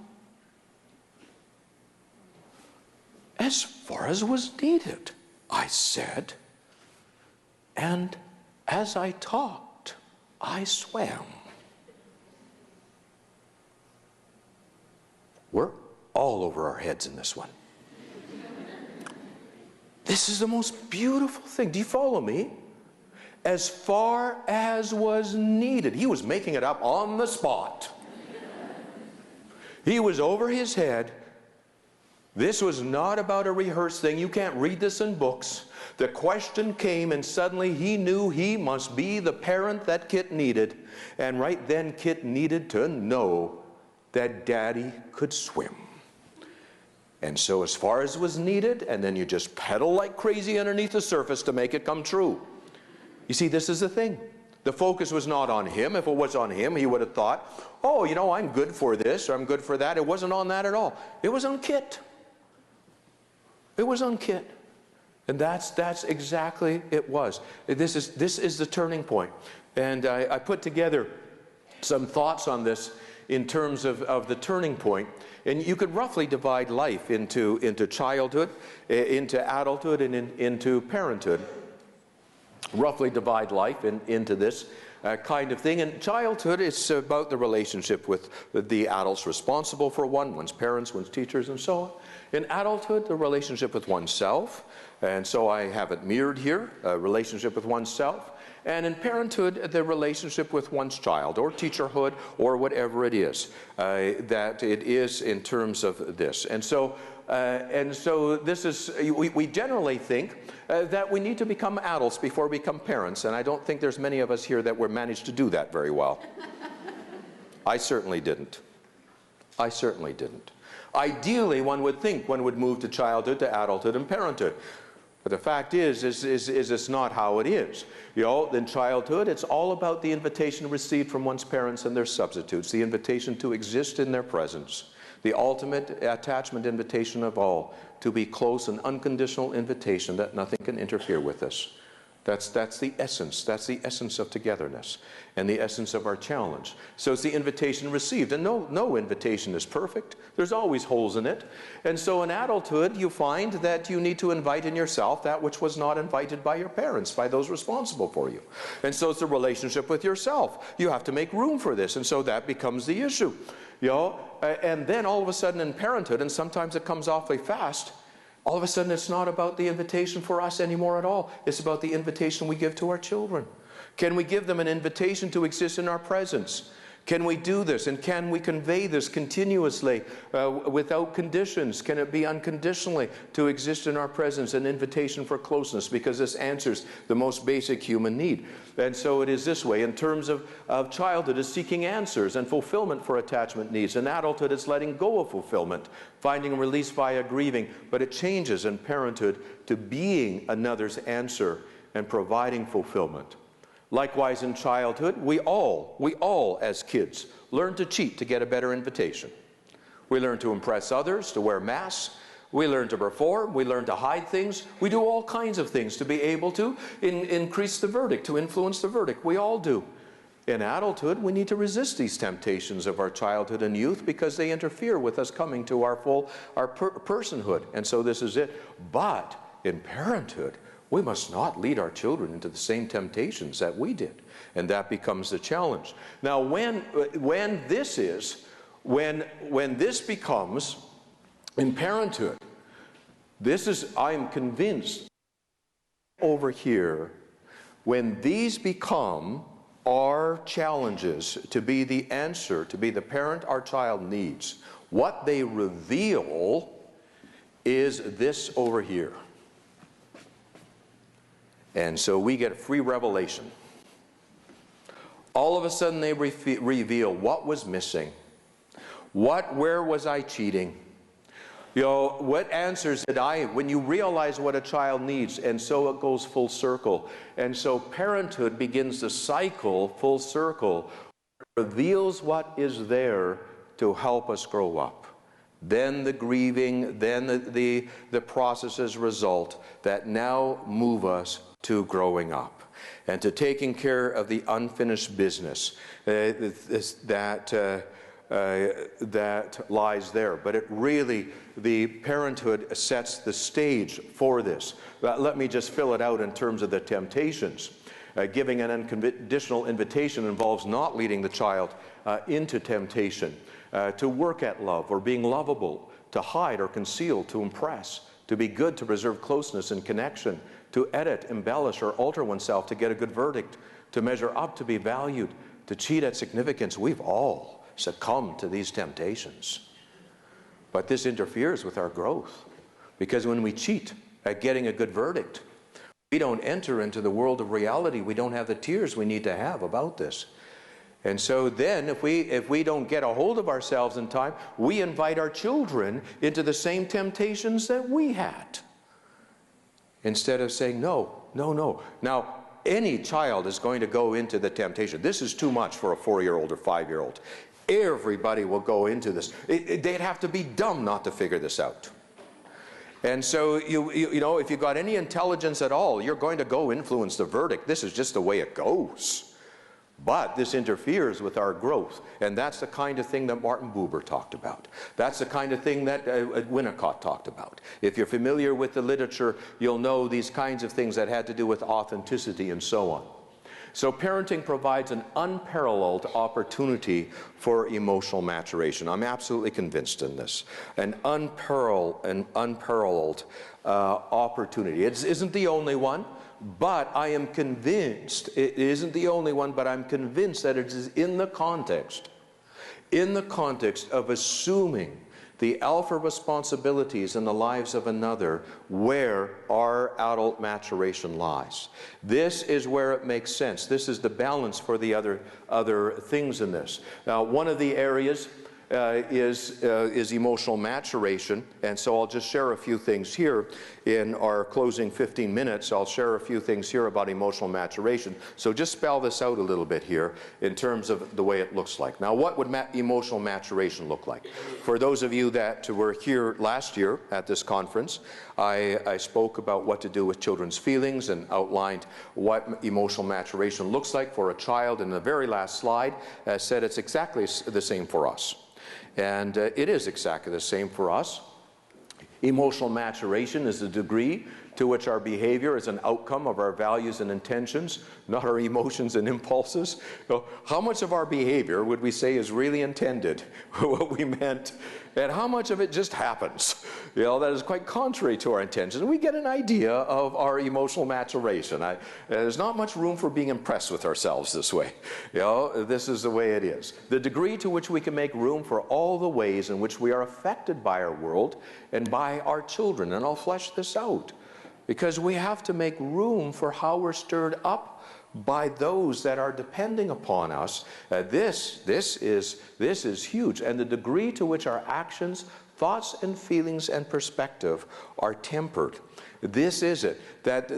Speaker 1: As far as was needed, I said. And as I talked, I swam. We're all over our heads in this one. This is the most beautiful thing. Do you follow me? As far as was needed. He was making it up on the spot. He was over his head. This was not about a rehearsed thing. You can't read this in books. The question came, and suddenly he knew he must be the parent that Kit needed. And right then Kit needed to know that Daddy could swim. And so as far as was needed, and then you just pedal like crazy underneath the surface to make it come true. You see, this is the thing. The focus was not on him. If it was on him, he would have thought, oh, you know, I'm good for this, or I'm good for that. It wasn't on that at all. It was on Kit. It was on Kit. And that's exactly it was. This is the turning point. And I put together some thoughts on this in terms of the turning point. And you could roughly divide life into childhood, into adulthood, and into parenthood. Roughly divide life into this kind of thing. In childhood, it's about the relationship with the adults responsible for one's parents, one's teachers, and so on. In adulthood, the relationship with oneself. And so I have it mirrored here, a relationship with oneself. And in parenthood, the relationship with one's child, or teacherhood, or whatever it is that it is in terms of this. And so this is, we generally think that we need to become adults before we become parents. And I don't think there's many of us here that were managed to do that very well. I certainly didn't. I certainly didn't. Ideally, one would think one would move to childhood, to adulthood, and parenthood. But the fact is it's not how it is. You know, in childhood, it's all about the invitation received from one's parents and their substitutes, the invitation to exist in their presence, the ultimate attachment invitation of all, to be close, an unconditional invitation that nothing can interfere with us. That's the essence. That's the essence of togetherness and the essence of our challenge. So it's the invitation received. And no invitation is perfect. There's always holes in it. And so in adulthood, you find that you need to invite in yourself that which was not invited by your parents, by those responsible for you. And so it's the relationship with yourself. You have to make room for this. And so that becomes the issue. You know, and then all of a sudden in parenthood, and sometimes it comes awfully fast, all of a sudden it's not about the invitation for us anymore at all. It's about the invitation we give to our children. Can we give them an invitation to exist in our presence? Can we do this? And can we convey this continuously without conditions? Can it be unconditionally to exist in our presence, an invitation for closeness? Because this answers the most basic human need. And so it is this way. In terms of childhood, it's seeking answers and fulfillment for attachment needs. In adulthood, it's letting go of fulfillment, finding release via grieving. But it changes in parenthood to being another's answer and providing fulfillment. Likewise, in childhood, we all as kids learn to cheat to get a better invitation. We learn to impress others, to wear masks. We learn to perform. We learn to hide things. We do all kinds of things to be able to increase the verdict, to influence the verdict. We all do. In adulthood, we need to resist these temptations of our childhood and youth because they interfere with us coming to our personhood. And so this is it. But in parenthood, we must not lead our children into the same temptations that we did. And that becomes the challenge. Now, when this becomes in parenthood, this is, I'm convinced, over here, when these become our challenges to be the answer, to be the parent our child needs, what they reveal is this over here. And so we get free revelation. All of a sudden they reveal what was missing. Where was I cheating? You know, what answers did when you realize what a child needs, and so it goes full circle. And so parenthood begins the cycle full circle, reveals what is there to help us grow up. Then the grieving, then the processes result that now move us to growing up and to taking care of the unfinished business that lies there. But it really, the parenthood sets the stage for this. Let me just fill it out in terms of the temptations. Giving an unconditional invitation involves not leading the child into temptation, to work at love or being lovable, to hide or conceal, to impress, to be good, to preserve closeness and connection, to edit, embellish, or alter oneself to get a good verdict, to measure up, to be valued, to cheat at significance. We've all succumbed to these temptations. But this interferes with our growth, because when we cheat at getting a good verdict, we don't enter into the world of reality. We don't have the tears we need to have about this. And so then if we don't get a hold of ourselves in time, we invite our children into the same temptations that we had. Instead of saying, no, no, no. Now, any child is going to go into the temptation. This is too much for a 4-year-old or 5-year-old. Everybody will go into this. They'd have to be dumb not to figure this out. And so, you know, if you've got any intelligence at all, you're going to go influence the verdict. This is just the way it goes. But this interferes with our growth. And that's the kind of thing that Martin Buber talked about. That's the kind of thing that Winnicott talked about. If you're familiar with the literature, you'll know these kinds of things that had to do with authenticity and so on. So parenting provides an unparalleled opportunity for emotional maturation. I'm absolutely convinced in this. An unparalleled opportunity. It isn't the only one. But I am convinced, it isn't the only one, but I'm convinced that it is in the context of assuming the alpha responsibilities in the lives of another where our adult maturation lies. This is where it makes sense. This is the balance for the other things in this. Now, one of the areas is emotional maturation, and so I'll just share a few things here in our closing 15 minutes. I'll share a few things here about emotional maturation. So just spell this out a little bit here in terms of the way it looks like. Now, what would emotional maturation look like? For those of you that were here last year at this conference, I spoke about what to do with children's feelings and outlined what emotional maturation looks like for a child. In the very last slide, I said it's exactly the same for us. And it is exactly the same for us. Emotional maturation is the degree to which our behavior is an outcome of our values and intentions, not our emotions and impulses. So how much of our behavior would we say is really intended, what we meant, and how much of it just happens? You know, that is quite contrary to our intentions. We get an idea of our emotional maturation. There's not much room for being impressed with ourselves this way. You know, this is the way it is. The degree to which we can make room for all the ways in which we are affected by our world and by our children. And I'll flesh this out, because we have to make room for how we're stirred up by those that are depending upon us. This is huge. And the degree to which our actions, thoughts and feelings and perspective are tempered. This is it, that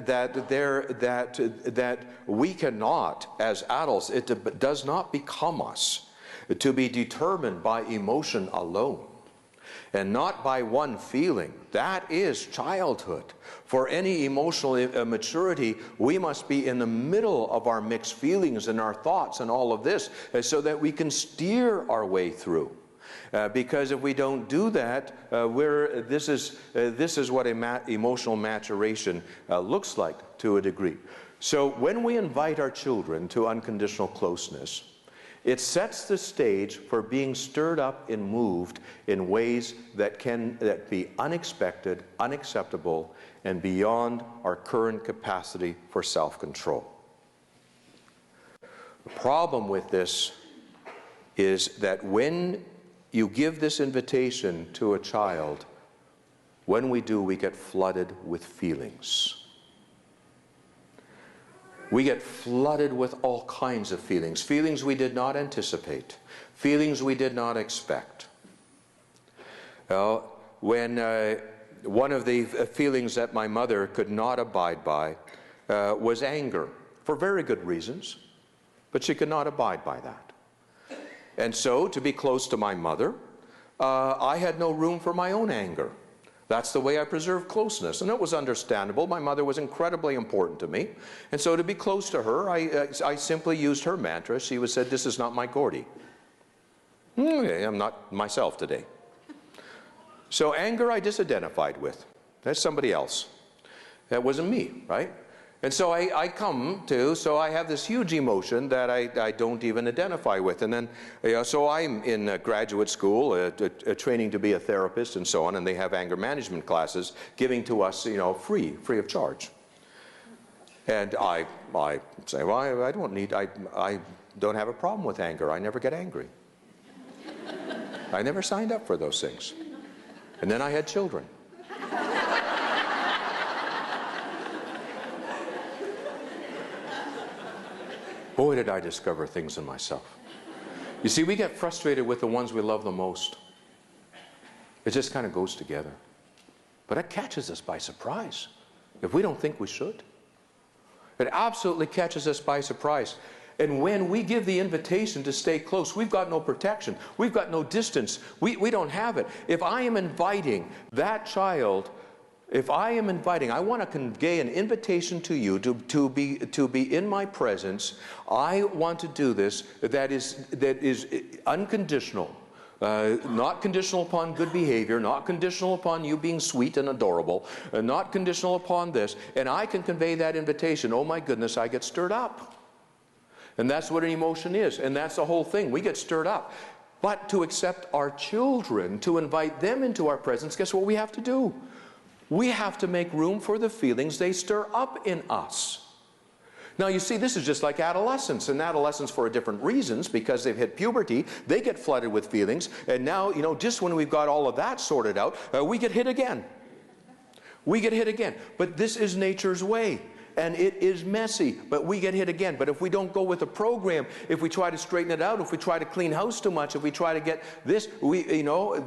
Speaker 1: we cannot, as adults, it does not become us to be determined by emotion alone, and not by one feeling. That is childhood. For any emotional maturity, we must be in the middle of our mixed feelings and our thoughts and all of this, so that we can steer our way through. Because if we don't do that, this is what emotional maturation looks like to a degree. So when we invite our children to unconditional closeness, it sets the stage for being stirred up and moved in ways that be unexpected, unacceptable, and beyond our current capacity for self-control. The problem with this is that when you give this invitation to a child, when we do, we get flooded with feelings. We get flooded with all kinds of feelings. Feelings we did not anticipate. Feelings we did not expect. When one of the feelings that my mother could not abide by was anger, for very good reasons, but she could not abide by that. And so, to be close to my mother, I had no room for my own anger. That's the way I preserved closeness, and it was understandable. My mother was incredibly important to me, and so to be close to her, I simply used her mantra. She would said, "This is not my Gordy. Okay, I'm not myself today." So anger I disidentified with. That's somebody else. That wasn't me, right? And so I have this huge emotion that I don't even identify with. And then, so I'm in graduate school, training to be a therapist and so on, and they have anger management classes giving to us, free of charge. And I say, well, I don't have a problem with anger. I never get angry. I never signed up for those things. And then I had children. Boy, did I discover things in myself. You see, we get frustrated with the ones we love the most. It just kind of goes together. But it catches us by surprise if we don't think we should. It absolutely catches us by surprise. And when we give the invitation to stay close, we've got no protection. We've got no distance. We don't have it. If I am inviting that child, I want to convey an invitation to you to be in my presence. I want to do this that is unconditional. Not conditional upon good behavior, not conditional upon you being sweet and adorable, not conditional upon this. And I can convey that invitation. Oh my goodness, I get stirred up. And that's what an emotion is. And that's the whole thing. We get stirred up. But to accept our children, to invite them into our presence, guess what we have to do? We have to make room for the feelings they stir up in us. Now you see, this is just like adolescence, and adolescents for different reasons, because they've hit puberty, they get flooded with feelings, and now, just when we've got all of that sorted out, we get hit again. We get hit again. But this is nature's way. And it is messy, but we get hit again. But if we don't go with a program, if we try to straighten it out, if we try to clean house too much, if we try to get this, no,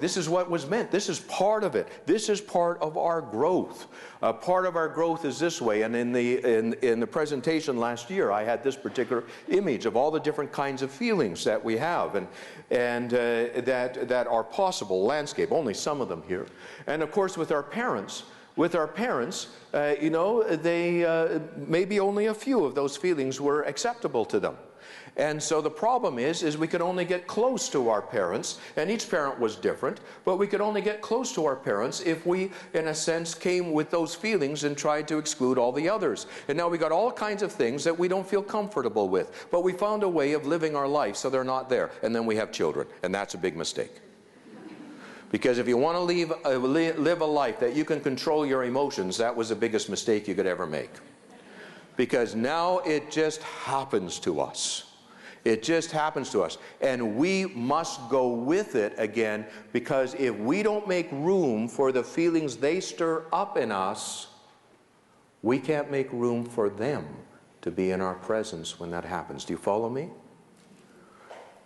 Speaker 1: this is what was meant. This is part of it. This is part of our growth. Part of our growth is this way. And in the presentation last year, I had this particular image of all the different kinds of feelings that we have and that are possible, landscape, only some of them here. And of course, with our parents, maybe only a few of those feelings were acceptable to them. And so the problem is we could only get close to our parents, and each parent was different, but we could only get close to our parents if we, in a sense, came with those feelings and tried to exclude all the others. And now we got all kinds of things that we don't feel comfortable with, but we found a way of living our life so they're not there. And then we have children, and that's a big mistake. Because if you want to live a life that you can control your emotions, that was the biggest mistake you could ever make. Because now it just happens to us. It just happens to us. And we must go with it again, because if we don't make room for the feelings they stir up in us, we can't make room for them to be in our presence when that happens. Do you follow me?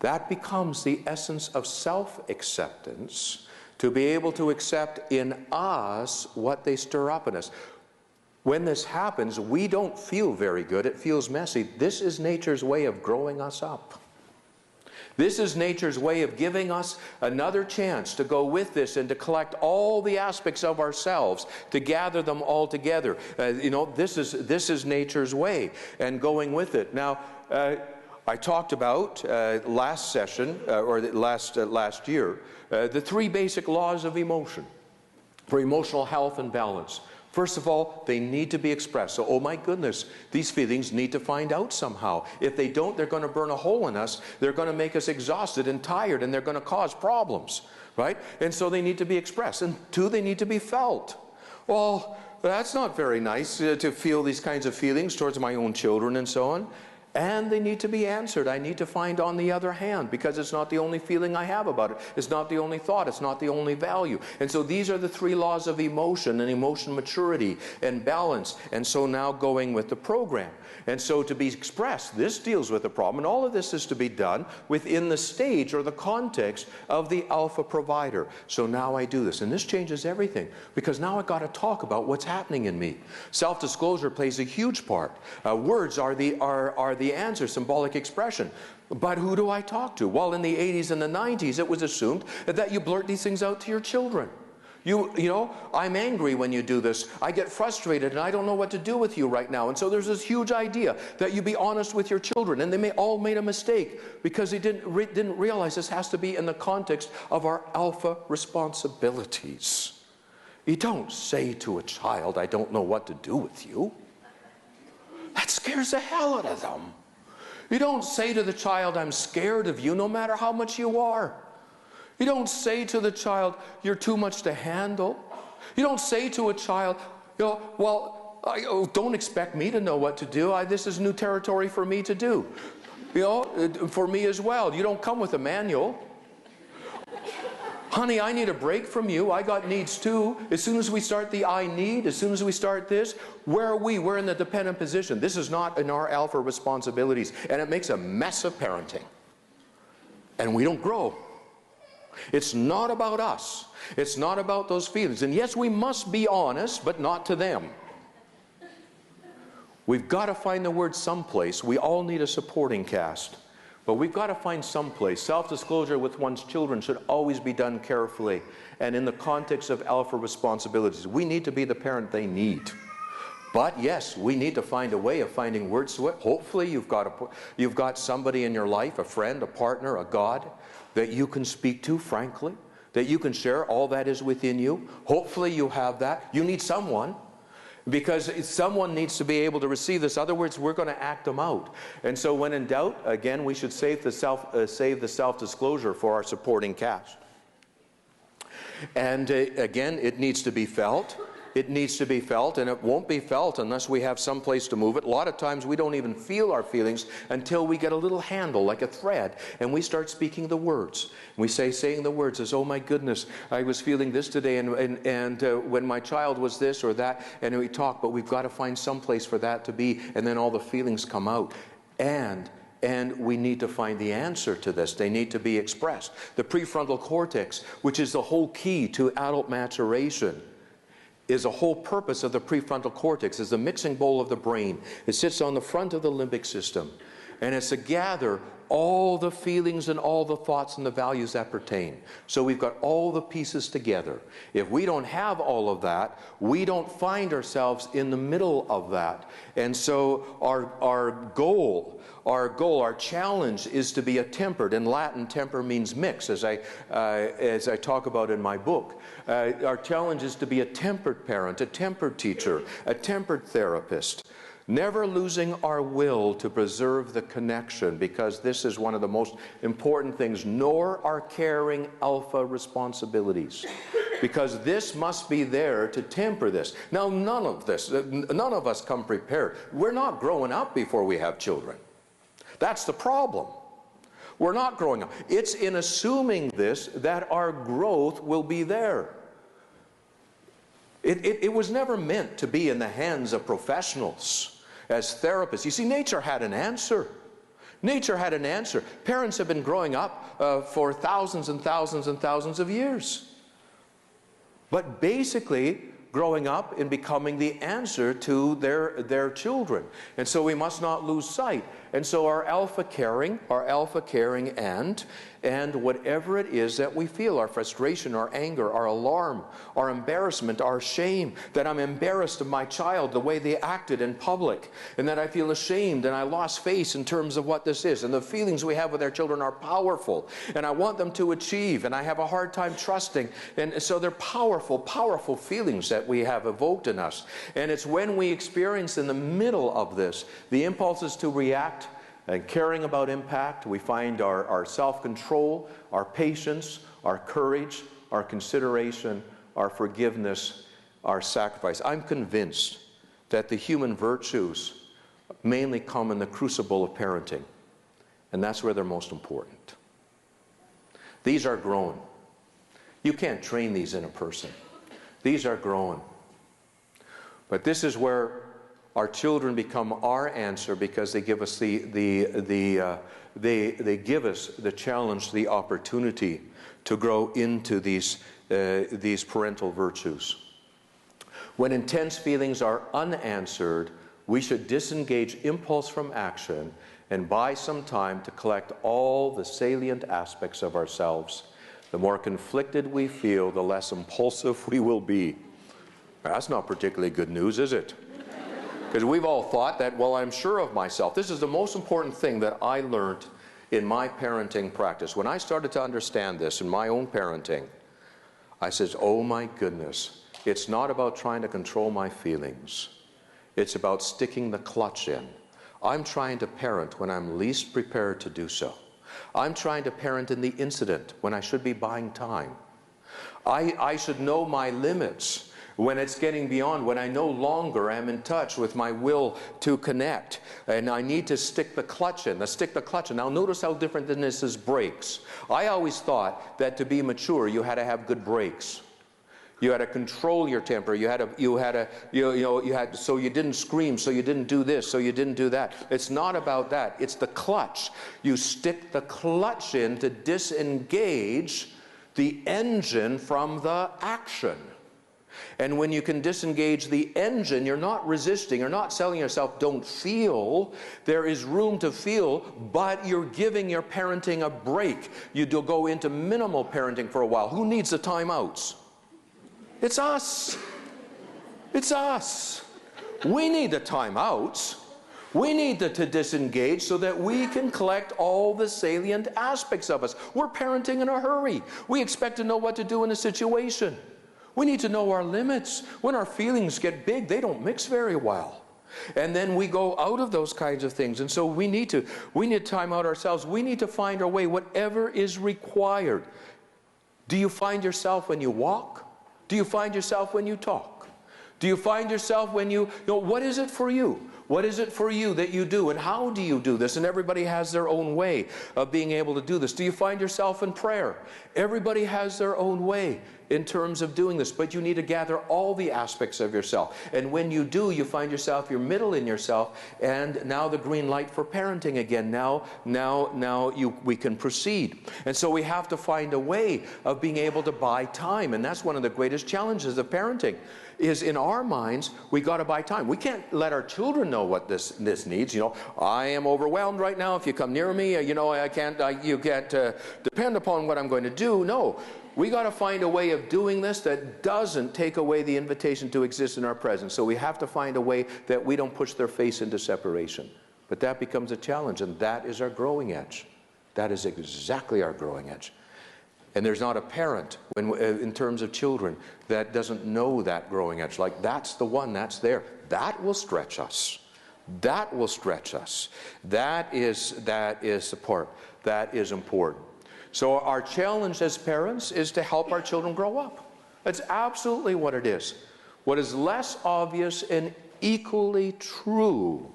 Speaker 1: That becomes the essence of self-acceptance, to be able to accept in us what they stir up in us. When this happens, we don't feel very good. It feels messy. This is nature's way of growing us up. This is nature's way of giving us another chance to go with this and to collect all the aspects of ourselves, to gather them all together. This is nature's way, and going with it. Now, I talked about last session, last year, the three basic laws of emotion for emotional health and balance. First of all, they need to be expressed. So, oh my goodness, these feelings need to find out somehow. If they don't, they're going to burn a hole in us. They're going to make us exhausted and tired, and they're going to cause problems, right? And so they need to be expressed. And two, they need to be felt. Well, that's not very nice to feel these kinds of feelings towards my own children and so on. And they need to be answered. I need to find on the other hand, because it's not the only feeling I have about it. It's not the only thought. It's not the only value. And so these are the three laws of emotion and emotion maturity and balance. And so now going with the program. And so to be expressed, this deals with the problem. And all of this is to be done within the stage or the context of the alpha provider. So now I do this. And this changes everything, because now I've got to talk about what's happening in me. Self-disclosure plays a huge part. Words are the answer, symbolic expression. But who do I talk to? Well, in the 80s and the 90s, it was assumed that you blurt these things out to your children. You know, I'm angry when you do this. I get frustrated and I don't know what to do with you right now. And so there's this huge idea that you be honest with your children. And they all made a mistake because they didn't realize this has to be in the context of our alpha responsibilities. You don't say to a child, I don't know what to do with you. That scares the hell out of them. You don't say to the child, I'm scared of you, no matter how much you are. You don't say to the child, you're too much to handle. You don't say to a child, you know, well, don't expect me to know what to do. This is new territory for me to do. You know, for me as well. You don't come with a manual. Honey, I need a break from you. I got needs too. As soon as we start the I need, as soon as we start this, where are we? We're in the dependent position. This is not in our alpha responsibilities. And it makes a mess of parenting. And we don't grow. It's not about us. It's not about those feelings. And yes, we must be honest, but not to them. We've got to find the word someplace. We all need a supporting cast. But we've got to find someplace. Self-disclosure with one's children should always be done carefully and in the context of alpha responsibilities. We need to be the parent they need. But yes, we need to find a way of finding words to it. Hopefully you've got somebody in your life, a friend, a partner, a God, that you can speak to frankly, that you can share all that is within you. Hopefully you have that. You need someone, because someone needs to be able to receive this. Otherwise, we're going to act them out. And so when in doubt, again, we should save the self-disclosure for our supporting cast. And again, it needs to be felt. It needs to be felt, and it won't be felt unless we have some place to move it. A lot of times we don't even feel our feelings until we get a little handle, like a thread, and we start speaking the words. We saying the words as, oh my goodness, I was feeling this today, and when my child was this or that, and we talk, but we've got to find some place for that to be, and then all the feelings come out. And we need to find the answer to this. They need to be expressed. The prefrontal cortex, which is the whole key to adult maturation, is the whole purpose of the prefrontal cortex, is the mixing bowl of the brain. It sits on the front of the limbic system, and it's to gather all the feelings and all the thoughts and the values that pertain. So we've got all the pieces together. If we don't have all of that, we don't find ourselves in the middle of that. And so our goal, our challenge is to be a tempered. In Latin, temper means mix, as I talk about in my book. Our challenge is to be a tempered parent, a tempered teacher, a tempered therapist, never losing our will to preserve the connection, because this is one of the most important things, nor our caring alpha responsibilities, because this must be there to temper this. Now, none of us come prepared. We're not growing up before we have children. That's the problem. We're not growing up. It's in assuming this that our growth will be there. It was never meant to be in the hands of professionals as therapists. You see, nature had an answer. Nature had an answer. Parents have been growing up for thousands and thousands and thousands of years. But basically, growing up and becoming the answer to their children. And so we must not lose sight. And so our alpha caring and whatever it is that we feel, our frustration, our anger, our alarm, our embarrassment, our shame, that I'm embarrassed of my child, the way they acted in public, and that I feel ashamed and I lost face in terms of what this is. And the feelings we have with our children are powerful, and I want them to achieve, and I have a hard time trusting. And so they're powerful, powerful feelings that we have evoked in us. And it's when we experience in the middle of this the impulses to react and caring about impact, we find our self-control, our patience, our courage, our consideration, our forgiveness, our sacrifice. I'm convinced that the human virtues mainly come in the crucible of parenting, and that's where they're most important. These are grown. You can't train these in a person. These are grown. But this is where our children become our answer, because they give us they give us the challenge, the opportunity to grow into these parental virtues. When intense feelings are unanswered, we should disengage impulse from action and buy some time to collect all the salient aspects of ourselves. The more conflicted we feel, the less impulsive we will be. That's not particularly good news, is it? Because we've all thought that, well, I'm sure of myself. This is the most important thing that I learned in my parenting practice. When I started to understand this in my own parenting, I said, oh my goodness, it's not about trying to control my feelings. It's about sticking the clutch in. I'm trying to parent when I'm least prepared to do so. I'm trying to parent in the incident when I should be buying time. I should know my limits when it's getting beyond, when I no longer am in touch with my will to connect. And I need to stick the clutch in. Stick the clutch in. Now notice how different this is brakes. I always thought that to be mature, you had to have good brakes. You had to control your temper. So you didn't scream, so you didn't do this, so you didn't do that. It's not about that. It's the clutch. You stick the clutch in to disengage the engine from the action. And when you can disengage the engine, you're not resisting, you're not telling yourself, don't feel. There is room to feel, but you're giving your parenting a break. You do go into minimal parenting for a while. Who needs the timeouts? It's us. It's us. We need the timeouts. We need to disengage so that we can collect all the salient aspects of us. We're parenting in a hurry. We expect to know what to do in a situation. We need to know our limits. When our feelings get big, they don't mix very well. And then we go out of those kinds of things. And so we need to time out ourselves. We need to find our way, whatever is required. Do you find yourself when you walk? Do you find yourself when you talk? Do you find yourself when you know, what is it for you? What is it for you that you do, and how do you do this? And everybody has their own way of being able to do this. Do you find yourself in prayer? Everybody has their own way in terms of doing this, but you need to gather all the aspects of yourself. And when you do, you find yourself, you're middle in yourself, and now the green light for parenting again. Now we can proceed. And so we have to find a way of being able to buy time, and that's one of the greatest challenges of parenting. Is in our minds, we got to buy time. We can't let our children know what this needs. You know, I am overwhelmed right now. If you come near me, you know, you can't depend upon what I'm going to do. No, we got to find a way of doing this that doesn't take away the invitation to exist in our presence. So we have to find a way that we don't push their face into separation. But that becomes a challenge, and that is our growing edge. That is exactly our growing edge. And there's not a parent, in terms of children, that doesn't know that growing edge. Like, that's the one that's there. That will stretch us. That will stretch us. That is support. That is important. So our challenge as parents is to help our children grow up. That's absolutely what it is. What is less obvious and equally true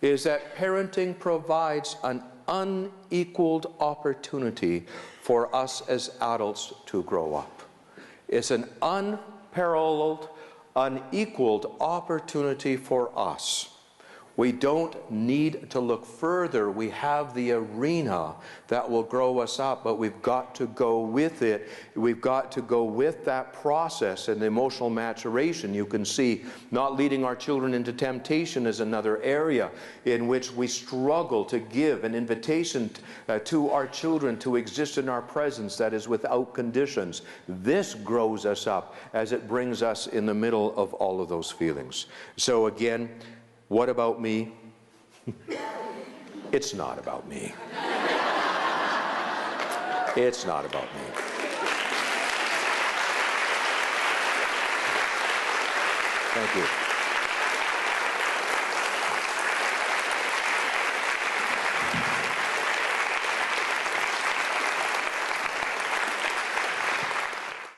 Speaker 1: is that parenting provides an unequaled opportunity for us as adults to grow up. It's an unparalleled, unequaled opportunity for us. We don't need to look further. We have the arena that will grow us up, but we've got to go with it. We've got to go with that process and emotional maturation. You can see not leading our children into temptation is another area in which we struggle to give an invitation to our children to exist in our presence that is without conditions. This grows us up as it brings us in the middle of all of those feelings. So again, what about me? It's not about me. It's not about me. Thank you.